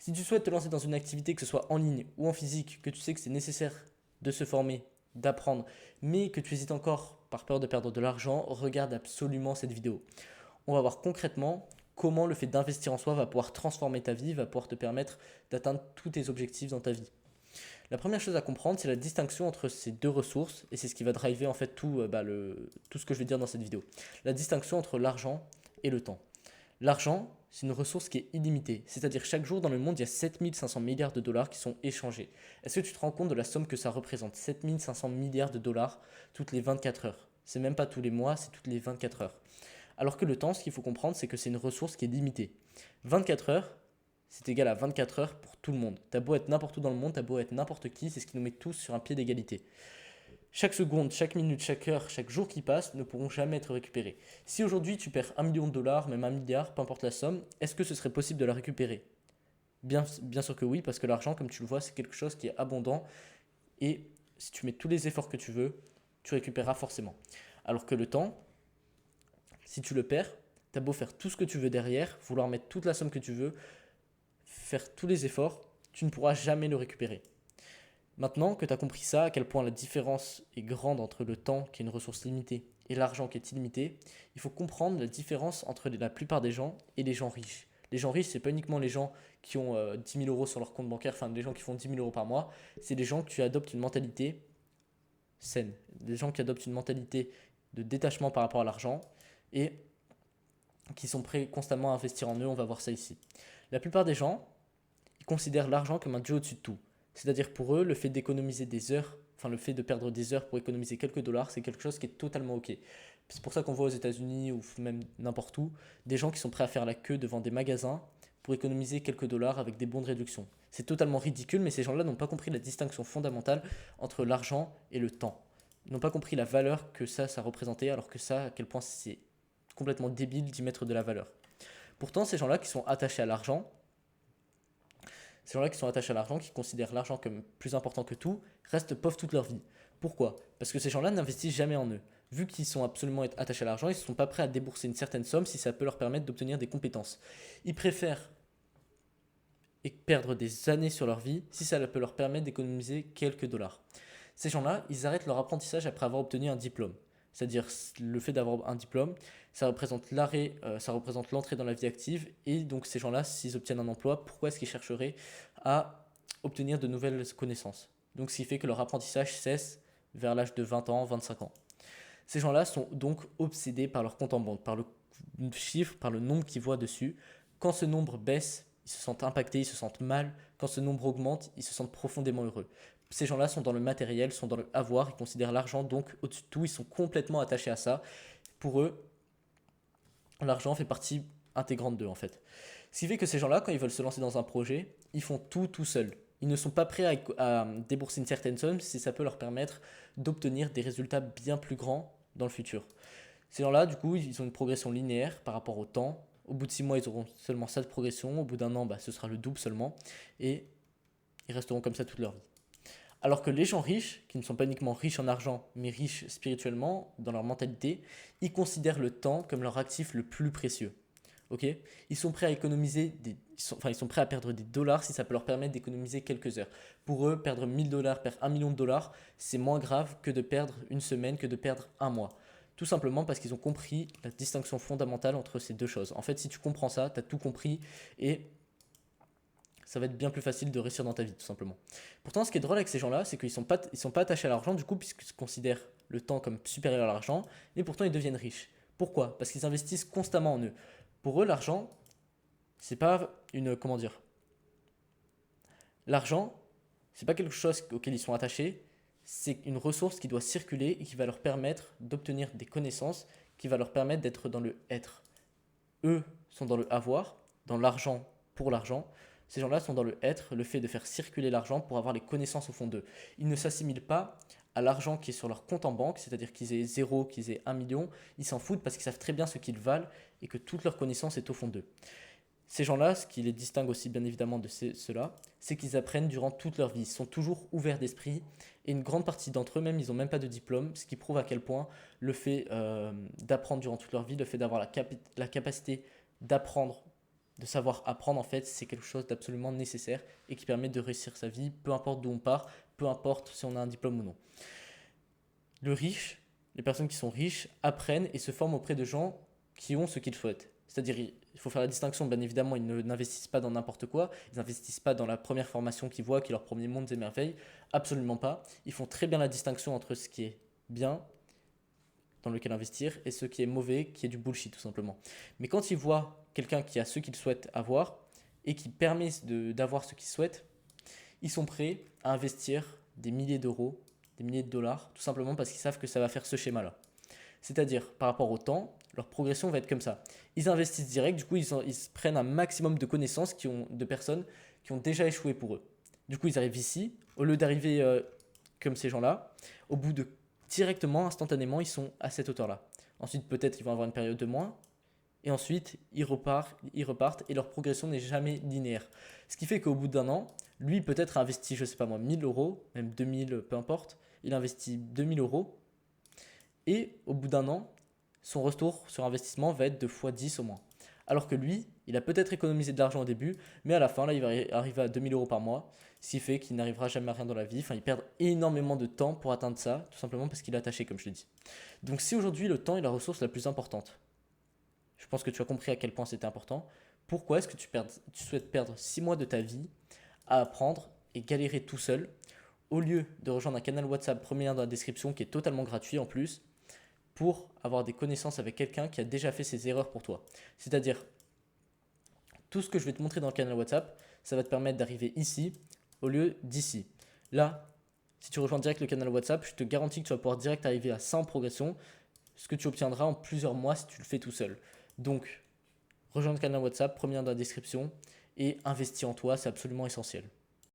Si tu souhaites te lancer dans une activité, que ce soit en ligne ou en physique, que tu sais que c'est nécessaire de se former, d'apprendre, mais que tu hésites encore par peur de perdre de l'argent, regarde absolument cette vidéo. On va voir concrètement comment le fait d'investir en soi va pouvoir transformer ta vie, va pouvoir te permettre d'atteindre tous tes objectifs dans ta vie. La première chose à comprendre, c'est la distinction entre ces deux ressources, et c'est ce qui va driver en fait tout ce que je vais dire dans cette vidéo. La distinction entre l'argent et le temps. L'argent, c'est une ressource qui est illimitée, c'est-à-dire chaque jour dans le monde, il y a 7500 milliards de dollars qui sont échangés. Est-ce que tu te rends compte de la somme que ça représente? 7500 milliards de dollars toutes les 24 heures. C'est même pas tous les mois, c'est toutes les 24 heures. Alors que le temps, ce qu'il faut comprendre, c'est que c'est une ressource qui est limitée. 24 heures, c'est égal à 24 heures pour tout le monde. T'as beau être n'importe où dans le monde, t'as beau être n'importe qui, c'est ce qui nous met tous sur un pied d'égalité. Chaque seconde, chaque minute, chaque heure, chaque jour qui passe ne pourront jamais être récupérés. Si aujourd'hui tu perds 1 million de dollars, même 1 milliard, peu importe la somme, est-ce que ce serait possible de la récupérer? Bien sûr que oui, parce que l'argent, comme tu le vois, c'est quelque chose qui est abondant et si tu mets tous les efforts que tu veux, tu récupéreras forcément. Alors que le temps, si tu le perds, t'as beau faire tout ce que tu veux derrière, vouloir mettre toute la somme que tu veux, faire tous les efforts, tu ne pourras jamais le récupérer. Maintenant que tu as compris ça, à quel point la différence est grande entre le temps, qui est une ressource limitée, et l'argent qui est illimité, il faut comprendre la différence entre la plupart des gens et les gens riches. Les gens riches, c'est pas uniquement les gens qui ont 10 000 euros sur leur compte bancaire, enfin les gens qui font 10 000 euros par mois, c'est les gens qui adoptent une mentalité saine, des gens qui adoptent une mentalité de détachement par rapport à l'argent et qui sont prêts constamment à investir en eux, on va voir ça ici. La plupart des gens, ils considèrent l'argent comme un dieu au-dessus de tout. C'est-à-dire pour eux, le fait d'économiser des heures, enfin le fait de perdre des heures pour économiser quelques dollars, c'est quelque chose qui est totalement ok. C'est pour ça qu'on voit aux États-Unis ou même n'importe où des gens qui sont prêts à faire la queue devant des magasins pour économiser quelques dollars avec des bons de réduction. C'est totalement ridicule, mais ces gens-là n'ont pas compris la distinction fondamentale entre l'argent et le temps. Ils n'ont pas compris la valeur que ça représentait, alors que ça, à quel point c'est complètement débile d'y mettre de la valeur. Pourtant, ces gens-là qui sont attachés à l'argent, qui considèrent l'argent comme plus important que tout, restent pauvres toute leur vie. Pourquoi? Parce que ces gens-là n'investissent jamais en eux. Vu qu'ils sont absolument attachés à l'argent, ils ne sont pas prêts à débourser une certaine somme si ça peut leur permettre d'obtenir des compétences. Ils préfèrent perdre des années sur leur vie si ça peut leur permettre d'économiser quelques dollars. Ces gens-là, ils arrêtent leur apprentissage après avoir obtenu un diplôme. C'est-à-dire le fait d'avoir un diplôme, ça représente ça représente l'entrée dans la vie active. Et donc ces gens-là, s'ils obtiennent un emploi, pourquoi est-ce qu'ils chercheraient à obtenir de nouvelles connaissances? Donc ce qui fait que leur apprentissage cesse vers l'âge de 20 ans, 25 ans. Ces gens-là sont donc obsédés par leur compte en banque, par le chiffre, par le nombre qu'ils voient dessus. Quand ce nombre baisse, ils se sentent impactés, ils se sentent mal. Quand ce nombre augmente, ils se sentent profondément heureux. Ces gens-là sont dans le matériel, sont dans le avoir, ils considèrent l'argent donc au-dessus de tout, ils sont complètement attachés à ça. Pour eux, l'argent fait partie intégrante d'eux en fait. Ce qui fait que ces gens-là, quand ils veulent se lancer dans un projet, ils font tout seuls. Ils ne sont pas prêts à débourser une certaine somme si ça peut leur permettre d'obtenir des résultats bien plus grands dans le futur. Ces gens-là, du coup, ils ont une progression linéaire par rapport au temps. Au bout de 6 mois, ils auront seulement ça de progression. Au bout d'un an, ce sera le double seulement. Et ils resteront comme ça toute leur vie. Alors que les gens riches, qui ne sont pas uniquement riches en argent, mais riches spirituellement, dans leur mentalité, ils considèrent le temps comme leur actif le plus précieux. Ok? Ils sont prêts à ils sont prêts à perdre des dollars si ça peut leur permettre d'économiser quelques heures. Pour eux, perdre 1000 dollars, perdre 1 million de dollars, c'est moins grave que de perdre une semaine, que de perdre un mois. Tout simplement parce qu'ils ont compris la distinction fondamentale entre ces deux choses. En fait, si tu comprends ça, tu as tout compris et ça va être bien plus facile de réussir dans ta vie, tout simplement. Pourtant, ce qui est drôle avec ces gens-là, c'est qu'ils sont pas attachés à l'argent, du coup, puisqu'ils considèrent le temps comme supérieur à l'argent, mais pourtant ils deviennent riches. Pourquoi? Parce qu'ils investissent constamment en eux. Pour eux, l'argent, c'est pas une. Comment dire? L'argent, c'est pas quelque chose auquel ils sont attachés, c'est une ressource qui doit circuler et qui va leur permettre d'obtenir des connaissances, qui va leur permettre d'être dans le être. Eux sont dans le avoir, dans l'argent pour l'argent. Ces gens-là sont dans le être, le fait de faire circuler l'argent pour avoir les connaissances au fond d'eux. Ils ne s'assimilent pas à l'argent qui est sur leur compte en banque, c'est-à-dire qu'ils aient 0, qu'ils aient 1 million. Ils s'en foutent parce qu'ils savent très bien ce qu'ils valent et que toute leur connaissance est au fond d'eux. Ces gens-là, ce qui les distingue aussi bien évidemment de ceux-là, c'est qu'ils apprennent durant toute leur vie. Ils sont toujours ouverts d'esprit et une grande partie d'entre eux même, ils n'ont même pas de diplôme, ce qui prouve à quel point le fait d'apprendre durant toute leur vie, le fait d'avoir la capacité d'apprendre de savoir apprendre, en fait, c'est quelque chose d'absolument nécessaire et qui permet de réussir sa vie, peu importe d'où on part, peu importe si on a un diplôme ou non. Les personnes qui sont riches apprennent et se forment auprès de gens qui ont ce qu'ils souhaitent. C'est-à-dire, il faut faire la distinction, bien évidemment, ils n'investissent pas dans n'importe quoi, ils n'investissent pas dans la première formation qu'ils voient, qui est leur premier monde des merveilles, absolument pas. Ils font très bien la distinction entre ce qui est bien, dans lequel investir, et ce qui est mauvais, qui est du bullshit, tout simplement. Mais quand ils voient quelqu'un qui a ce qu'il souhaite avoir, et qui permet d'avoir ce qu'il souhaite, ils sont prêts à investir des milliers d'euros, des milliers de dollars, tout simplement parce qu'ils savent que ça va faire ce schéma-là. C'est-à-dire, par rapport au temps, leur progression va être comme ça. Ils investissent direct, du coup, ils prennent un maximum de connaissances de personnes qui ont déjà échoué pour eux. Du coup, ils arrivent ici, au lieu d'arriver comme ces gens-là, au bout de directement, instantanément, ils sont à cette hauteur-là. Ensuite, peut-être ils vont avoir une période de moins, et ensuite, ils repartent, et leur progression n'est jamais linéaire. Ce qui fait qu'au bout d'un an, lui peut-être a investi, je ne sais pas moi, 1000 euros, même 2000, peu importe, il investit 2000 euros, et au bout d'un an, son retour sur investissement va être de x10 au moins. Alors que lui, il a peut-être économisé de l'argent au début, mais à la fin, là, il va arriver à 2000 euros par mois, ce qui fait qu'il n'arrivera jamais à rien dans la vie. Enfin, il perd énormément de temps pour atteindre ça, tout simplement parce qu'il est attaché, comme je l'ai dit. Donc si aujourd'hui, le temps est la ressource la plus importante, je pense que tu as compris à quel point c'était important, pourquoi est-ce que tu souhaites perdre 6 mois de ta vie à apprendre et galérer tout seul, au lieu de rejoindre un canal WhatsApp, premier lien dans la description, qui est totalement gratuit en plus, pour avoir des connaissances avec quelqu'un qui a déjà fait ses erreurs pour toi. C'est-à-dire, tout ce que je vais te montrer dans le canal WhatsApp, ça va te permettre d'arriver ici au lieu d'ici. Là, si tu rejoins direct le canal WhatsApp, je te garantis que tu vas pouvoir direct arriver à 100 progression, ce que tu obtiendras en plusieurs mois si tu le fais tout seul. Donc, rejoins le canal WhatsApp, premier lien dans la description, et investis en toi, c'est absolument essentiel.